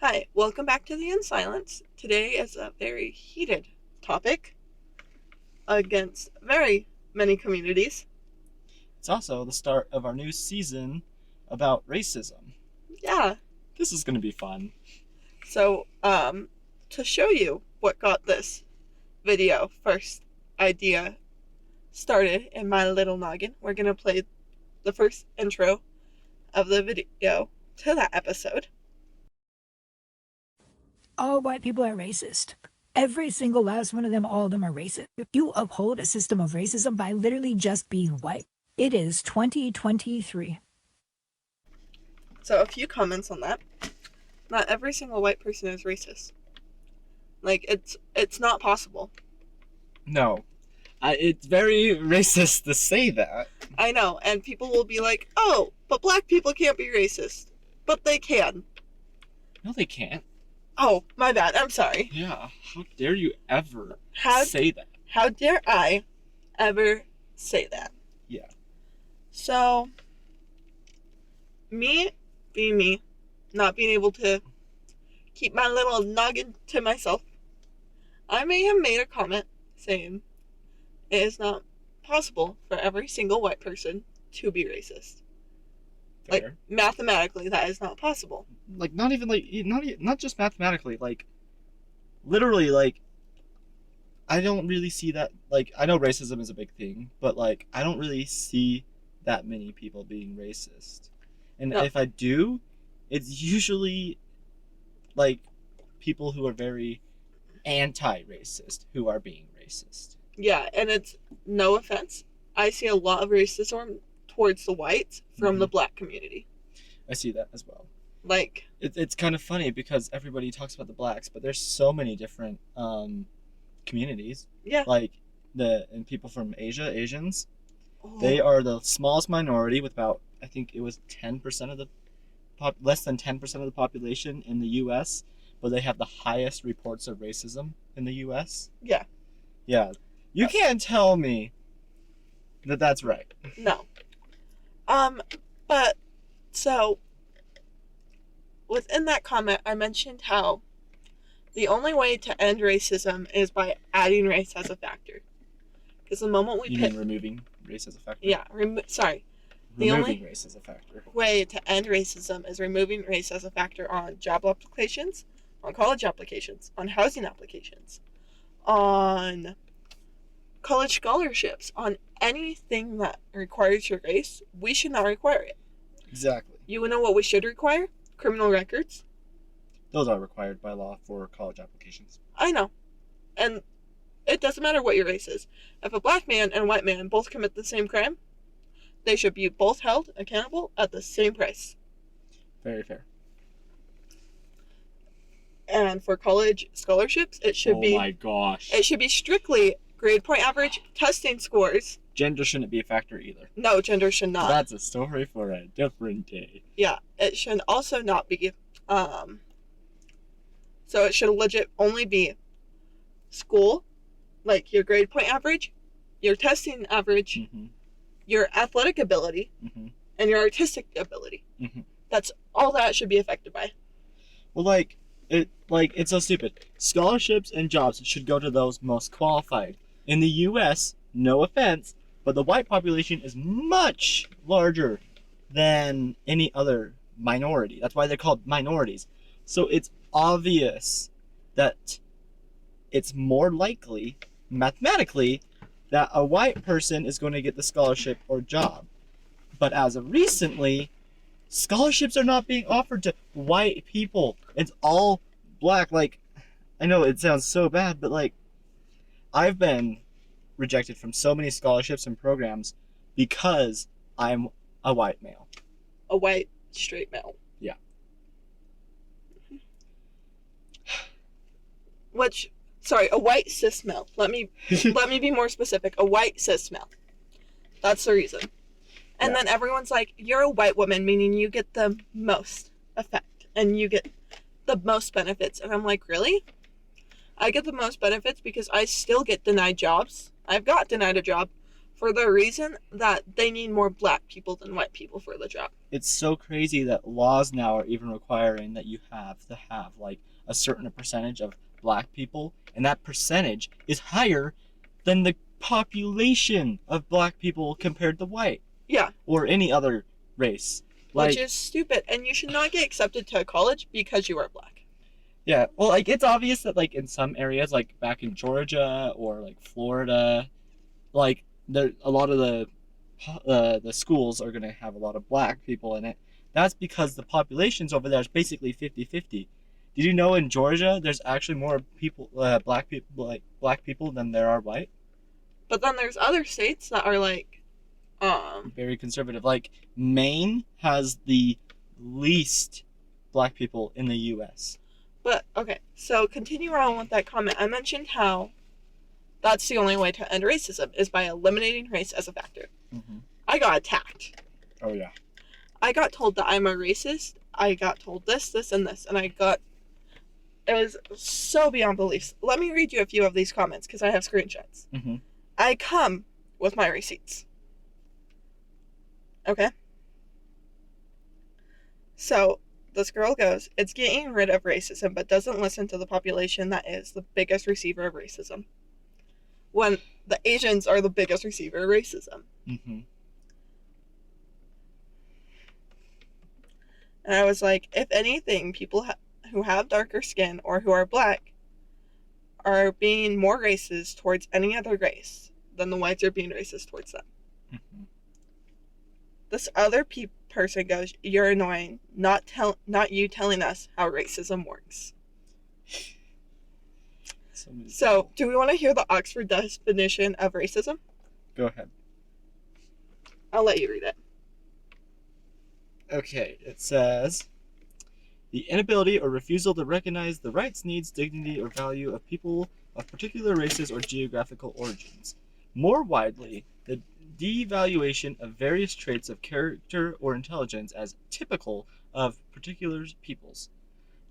Hi, welcome back to The Unsilenced. Today is a very heated topic against very many communities. It's also the start of our new season about racism. Yeah, This is going to be fun. so to show you what got this video first idea started in my little noggin, we're going to play the first intro of the video to that episode. All white people are racist. Every single last one of them, all of them are racist. You uphold a system of racism by literally just being white. It is 2023. So a few comments on that. Not every single white person is racist. Like, it's not possible. No. It's very racist to say that. I know, and people will be like, oh, but black people can't be racist. But they can. No, they can't. Oh, my bad. I'm sorry. Yeah. How dare you ever say that? How dare I ever say that? Yeah. So, me being me, not being able to keep my little noggin to myself, I may have made a comment saying it is not possible for every single white person to be racist. Fair. Like, mathematically, that is not possible. Like, not just mathematically, like, literally, like, I don't really see that, like, I know racism is a big thing, but, like, I don't really see that many people being racist. And No. if I do, it's usually, like, people who are very anti-racist who are being racist. Yeah, and it's no offense. I see a lot of racism towards the whites from the black community. I see that as well. Like, It's kind of funny because everybody talks about the blacks, but there's so many different communities. yeah. Like and people from Asia, Asians, Oh, they are the smallest minority with about, I think it was 10% of the less than 10% of the population in the U.S., but they have the highest reports of racism in the U.S. yeah. Yeah, you can't tell me that that's right. No. But, so, within that comment, I mentioned how the only way to end racism is by adding race as a factor. Because the moment we You mean removing race as a factor? Yeah, sorry. The Removing only race as a factor. way to end racism is removing race as a factor on job applications, on college applications, on housing applications, on college scholarships, on anything that requires your race. We should not require it. Exactly. You know what we should require? Criminal records. Those are required by law for college applications. I know. And it doesn't matter what your race is. If a black man and a white man both commit the same crime, they should be both held accountable at the same price. Very fair. And for college scholarships, it should be... Oh my gosh. It should be strictly grade point average, testing scores. Gender shouldn't be a factor either. No, gender should not. That's a story for a different day. Yeah, it should also not be... So it should legit only be school, like your grade point average, your testing average, your athletic ability, and your artistic ability. That's all that should be affected by. Well, it's so stupid. Scholarships and jobs should go to those most qualified. In the U.S., no offense, but the white population is much larger than any other minority. That's why they're called minorities. So it's obvious that it's more likely, mathematically, that a white person is going to get the scholarship or job. But as of recently, scholarships are not being offered to white people. It's all black. Like, I know it sounds so bad, but like, I've been rejected from so many scholarships and programs because I'm a white male. A white straight male. Yeah. A white cis male. Let me be more specific. A white cis male. That's the reason. And then everyone's like, you're a white woman, meaning you get the most effect and you get the most benefits. And I'm like, really? I get the most benefits because I still get denied jobs. I've got denied a job for the reason that they need more black people than white people for the job. It's so crazy that laws now are even requiring that you have to have like a certain percentage of black people, and that percentage is higher than the population of black people compared to white. Yeah. Or any other race. Which is stupid, and you should not get accepted to a college because you are black. Yeah, well, like, it's obvious that, like, in some areas, like, back in Georgia or, like, Florida, like, a lot of the schools are going to have a lot of black people in it. That's because the populations over there is basically 50-50. Did you know in Georgia there's actually more people, black people than there are white? But then there's other states that are, like, very conservative. Like, Maine has the least black people in the U.S. But, okay, so continue on with that comment. I mentioned how that's the only way to end racism is by eliminating race as a factor. Mm-hmm. I got attacked. Oh, yeah. I got told that I'm a racist. I got told this, and this, and it was so beyond belief. Let me read you a few of these comments because I have screenshots. Mm-hmm. I come with my receipts. Okay? So, this girl goes, it's getting rid of racism, but doesn't listen to the population that is the biggest receiver of racism. When the Asians are the biggest receiver of racism. Mm-hmm. And I was like, if anything, people who have darker skin or who are black are being more racist towards any other race than the whites are being racist towards them. Mm-hmm. This other person goes, you're annoying, not you telling us how racism works. So, do we want to hear the Oxford definition of racism? Go ahead. I'll let you read it. Okay, it says, the inability or refusal to recognize the rights, needs, dignity, or value of people of particular races or geographical origins. More widely, the devaluation of various traits of character or intelligence as typical of particular peoples.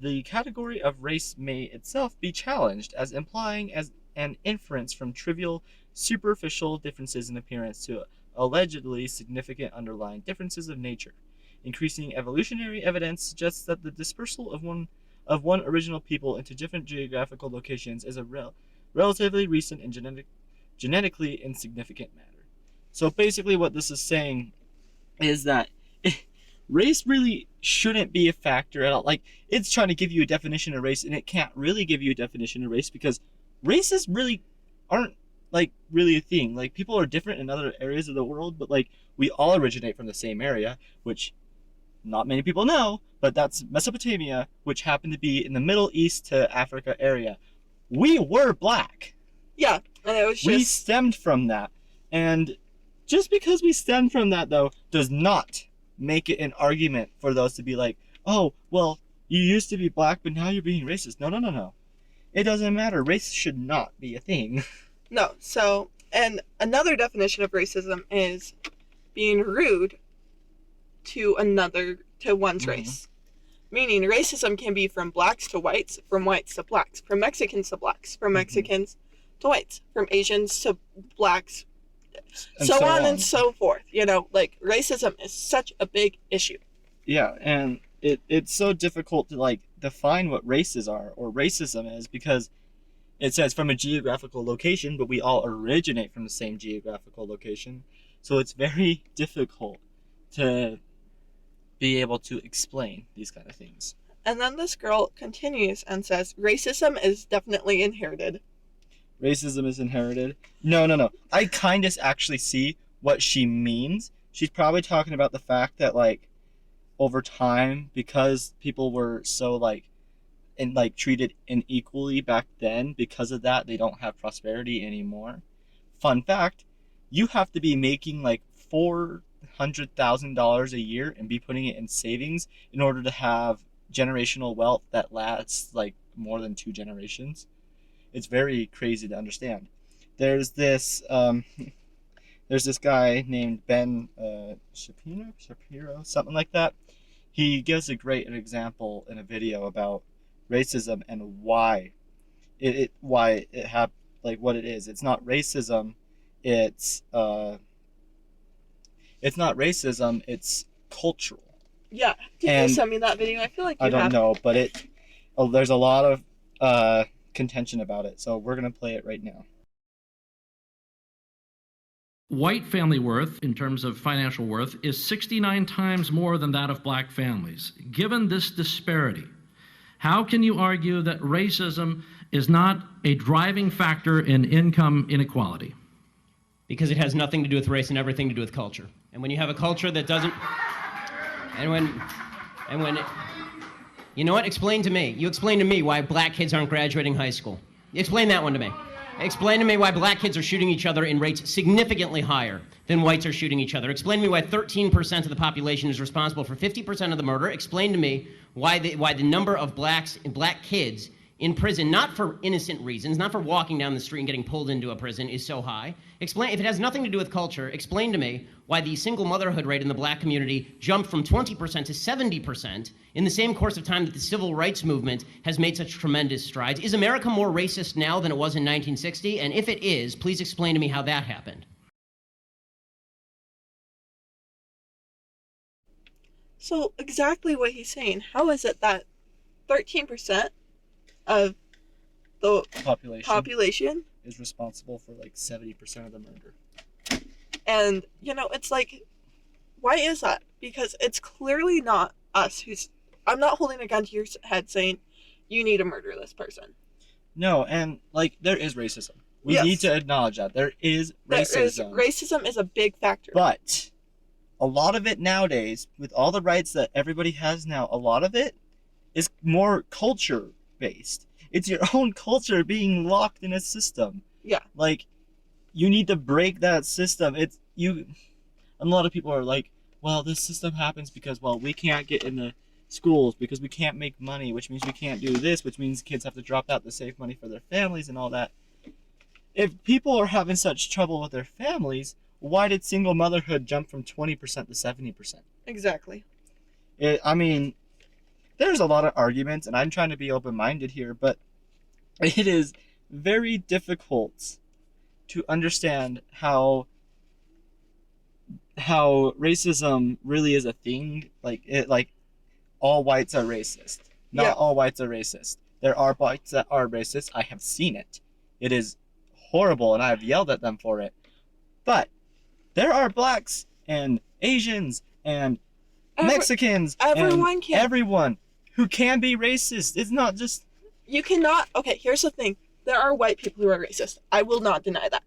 The category of race may itself be challenged as implying as an inference from trivial, superficial differences in appearance to allegedly significant underlying differences of nature. Increasing evolutionary evidence suggests that the dispersal of one original people into different geographical locations is a relatively recent and genetically insignificant matter. So basically what this is saying is that race really shouldn't be a factor at all. Like, it's trying to give you a definition of race, and it can't really give you a definition of race because races really aren't, like, really a thing. Like, people are different in other areas of the world, but, like, we all originate from the same area, which not many people know, but that's Mesopotamia, which happened to be in the Middle East to Africa area. We were black. Yeah, and it was just... We stemmed from that. And just because we stemmed from that, though, does not make it an argument for those to be like, oh, well, you used to be black, but now you're being racist. No. It doesn't matter. Race should not be a thing. No, so, and another definition of racism is being rude to one's race. Meaning racism can be from blacks to whites, from whites to blacks, from Mexicans to blacks, from Mexicans to whites, from Asians to blacks, and so on and so forth. You know, like, racism is such a big issue. Yeah, and it's so difficult to, like, define what races are or racism is because it says from a geographical location, but we all originate from the same geographical location. So it's very difficult to be able to explain these kind of things. And then this girl continues and says, racism is definitely inherited. Racism is inherited? No. I kind of actually see what she means. She's probably talking about the fact that, like, over time, because people were so, like, treated unequally back then, because of that, they don't have prosperity anymore. Fun fact, you have to be making, like, $400,000 a year and be putting it in savings in order to have generational wealth that lasts, like, more than 2 generations. It's very crazy to understand. There's this guy named Ben Shapiro, something like that. He gives a great example in a video about racism and why it what it is. It's not racism it's not racism, it's cultural. Yeah. Did you send me that video? I feel like you have. I don't know, but there's a lot of contention about it, so we're gonna play it right now. White family worth, in terms of financial worth, is 69 times more than that of black families. Given this disparity, how can you argue that racism is not a driving factor in income inequality? Because it has nothing to do with race and everything to do with culture. And when you have a culture that doesn't... And when... You know what? Explain to me. You explain to me why black kids aren't graduating high school. Explain that one to me. Explain to me why black kids are shooting each other in rates significantly higher than whites are shooting each other. Explain to me why 13% of the population is responsible for 50% of the murder. Explain to me why the number of black kids in prison, not for innocent reasons, not for walking down the street and getting pulled into a prison, is so high. Explain, if it has nothing to do with culture, explain to me why the single motherhood rate in the black community jumped from 20% to 70% in the same course of time that the civil rights movement has made such tremendous strides. Is America more racist now than it was in 1960? And if it is, please explain to me how that happened. So exactly what he's saying. How is it that 13% of the population is responsible for like 70% of the murder? And, it's like, why is that? Because it's clearly not us I'm not holding a gun to your head saying, you need to murder this person. No, and, like, there is racism. We Yes. need to acknowledge that. There is racism. Racism is a big factor. But a lot of it nowadays, with all the rights that everybody has now, a lot of it is more culture-based. It's your own culture being locked in a system. Yeah. Like, you need to break that system. And a lot of people are like, well, this system happens because, well, we can't get into schools because we can't make money, which means we can't do this, which means kids have to drop out to save money for their families and all that. If people are having such trouble with their families, why did single motherhood jump from 20% to 70%? Exactly. There's a lot of arguments, and I'm trying to be open-minded here, but it is very difficult to understand how racism really is a thing. Like all whites are racist. Not all whites are racist. There are whites that are racist. I have seen it. It is horrible, and I have yelled at them for it. But there are blacks and Asians and Mexicans everyone who can be racist. It's not just... You cannot... Okay, here's the thing. There are white people who are racist. I will not deny that.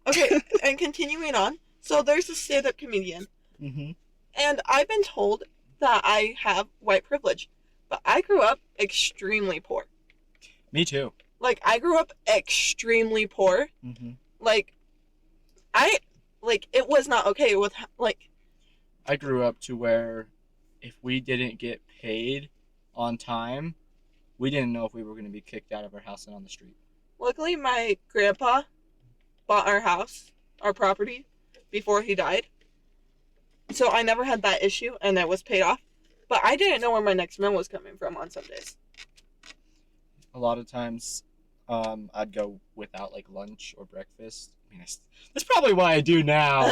Okay, and continuing on. So there's a stand-up comedian. Mm-hmm. And I've been told that I have white privilege. But I grew up extremely poor. Me too. Like, I grew up extremely poor. Mm-hmm. It was not okay with, I grew up to where if we didn't get paid on time, we didn't know if we were going to be kicked out of our house and on the street. Luckily, my grandpa bought our house, our property, before he died. So I never had that issue, and it was paid off. But I didn't know where my next meal was coming from on some days. A lot of times, I'd go without, lunch or breakfast. I mean, that's probably why I do now.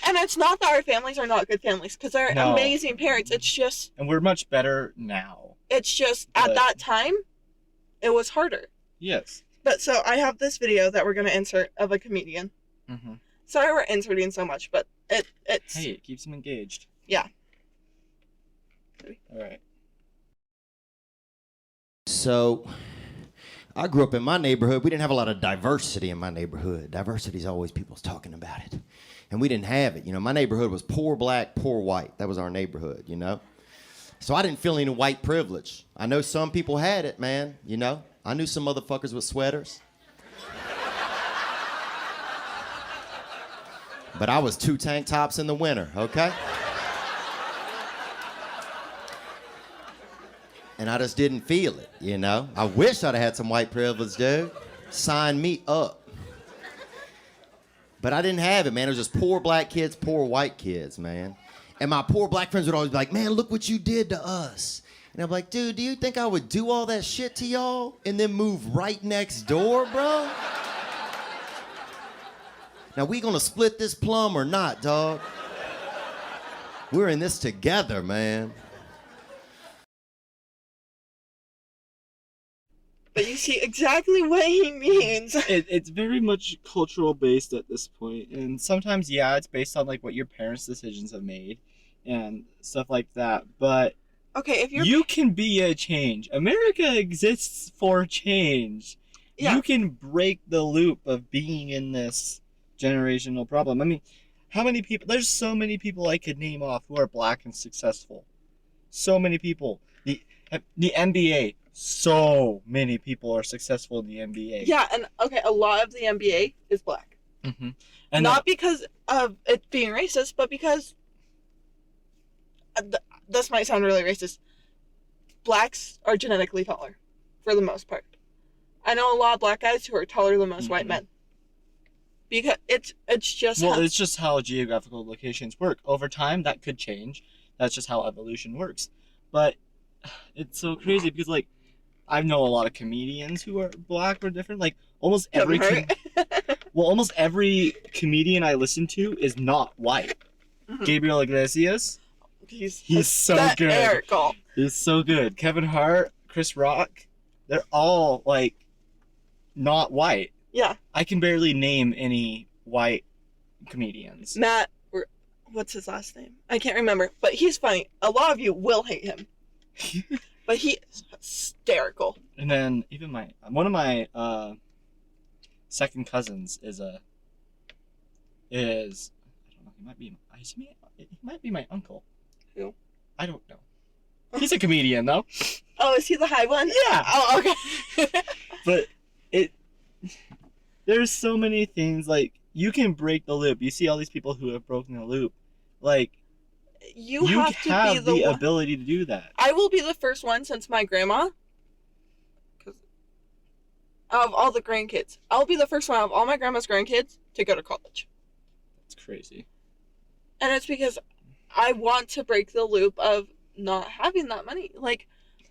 And it's not that our families are not good families, because they're amazing parents. It's just... And we're much better now. It's just, at that time, it was harder. Yes. But so, I have this video that we're going to insert of a comedian. Mm-hmm. Sorry we're inserting so much, but it's... Hey, it keeps them engaged. Yeah. All right. So, I grew up in my neighborhood. We didn't have a lot of diversity in my neighborhood. Diversity is always people's talking about it. And we didn't have it. My neighborhood was poor black, poor white. That was our neighborhood, So I didn't feel any white privilege. I know some people had it, man, I knew some motherfuckers with sweaters. But I was 2 tank tops in the winter, okay? And I just didn't feel it, I wish I'd have had some white privilege, dude. Sign me up. But I didn't have it, man. It was just poor black kids, poor white kids, man. And my poor black friends would always be like, man, look what you did to us. And I'm like, dude, do you think I would do all that shit to y'all and then move right next door, bro? Now, we gonna split this plum or not, dog? We're in this together, man. But you see exactly what he means. It's very much cultural based at this point, and sometimes, yeah, it's based on like what your parents' decisions have made and stuff like that. But Okay, if you're you can be a change. America exists for change. Yeah. You can break the loop of being in this generational problem. I mean, how many people? There's so many people I could name off who are black and successful. So many people. The NBA. So many people are successful in the NBA. Yeah, and okay, a lot of the NBA is black. Mm-hmm. And Not because of it being racist, but because this might sound really racist. Blacks are genetically taller, for the most part. I know a lot of black guys who are taller than most white men. Because it's just it's just how geographical locations work. Over time, that could change. That's just how evolution works. But it's so crazy because, like, I know a lot of comedians who are black or different. Like, almost every almost every comedian I listen to is not white. Mm-hmm. Gabriel Iglesias, he's so good. He's so good. Kevin Hart, Chris Rock, they're all like not white. Yeah. I can barely name any white comedians. Matt, what's his last name? I can't remember, but he's funny. A lot of you will hate him. But he is hysterical. And then even one of my second cousins is I don't know, he might be my uncle. Who? I don't know. He's a comedian though. Oh, is he the high one? Yeah. Oh, okay. But there's so many things, like, you can break the loop. You see all these people who have broken the loop. Like, you have to be the ability to do that. I will be the first one, since my grandma, of all the grandkids, I'll be the first one of all my grandma's grandkids to go to college. That's crazy. And it's because I want to break the loop of not having that money. Like,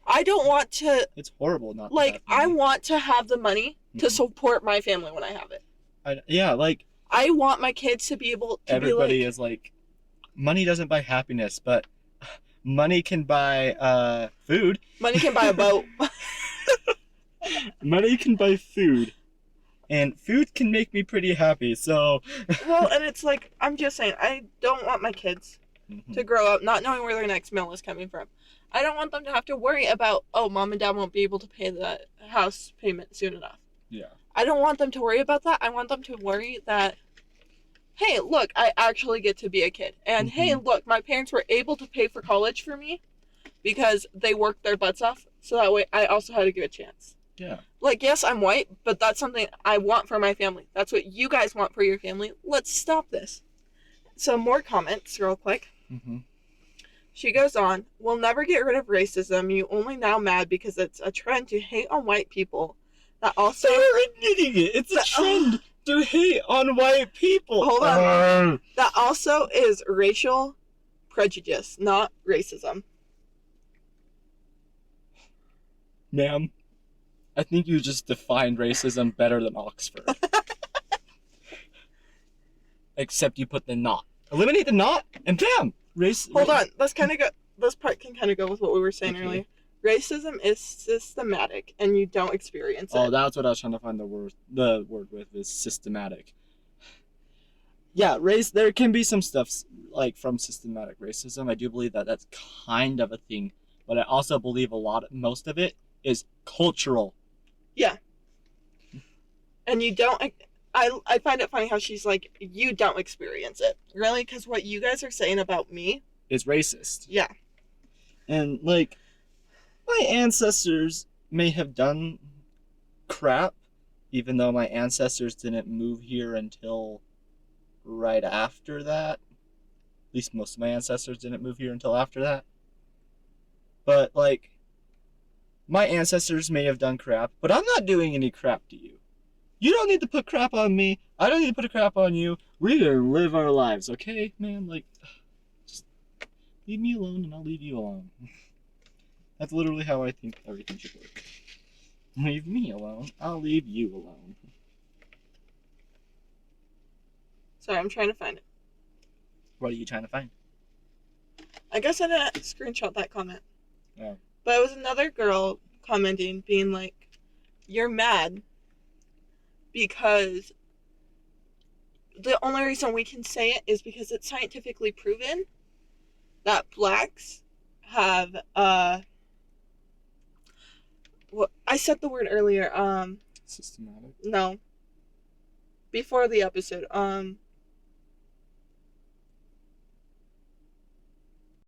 I don't want to... It's horrible not like, to have money. I want to have the money to support my family when I have it. Yeah, like... I want my kids to be able to everybody is like, money doesn't buy happiness, but money can buy food. Money can buy a boat. Money can buy food. And food can make me pretty happy, so... Well, and it's like, I'm just saying, I don't want my kids to grow up not knowing where their next meal is coming from. I don't want them to have to worry about, oh, mom and dad won't be able to pay the house payment soon enough. Yeah. I don't want them to worry about that. I want them to worry that, hey, look, I actually get to be a kid. And hey, look, my parents were able to pay for college for me because they worked their butts off. So that way I also had a good chance. Yeah. Like, yes, I'm white, but that's something I want for my family. That's what you guys want for your family. Let's stop this. So more comments real quick. She goes on, we'll never get rid of racism. You only now mad because it's a trend to hate on white people. That also... They're admitting it. It's a trend to hate on white people. Hold on. That also is racial prejudice, not racism. Ma'am, I think you just defined racism better than Oxford. Except you put the not. Eliminate the not, and bam! Hold on. This part can kind of go with what we were saying earlier. Racism is systematic, and you don't experience it. Oh, that's what I was trying to find the word with, is systematic. Yeah, there can be some stuff, like, from systematic racism. I do believe that that's kind of a thing, but I also believe most of it is cultural. Yeah. And you don't... I find it funny how she's like, you don't experience it. Really? Because what you guys are saying about me... is racist. Yeah. And, like, my ancestors may have done crap, even though my ancestors didn't move here until right after that. At least most of my ancestors didn't move here until after that. But, like, my ancestors may have done crap, but I'm not doing any crap to you. You don't need to put crap on me. I don't need to put a crap on you. We're gonna live our lives, okay, man? Like, just leave me alone and I'll leave you alone. That's literally how I think everything should work. Leave me alone, I'll leave you alone. Sorry, I'm trying to find it. What are you trying to find? I guess I didn't screenshot that comment. Oh. But it was another girl commenting, being like, you're mad because the only reason we can say it is because it's scientifically proven that blacks have, well, I said the word earlier, Systematic. no. Before the episode,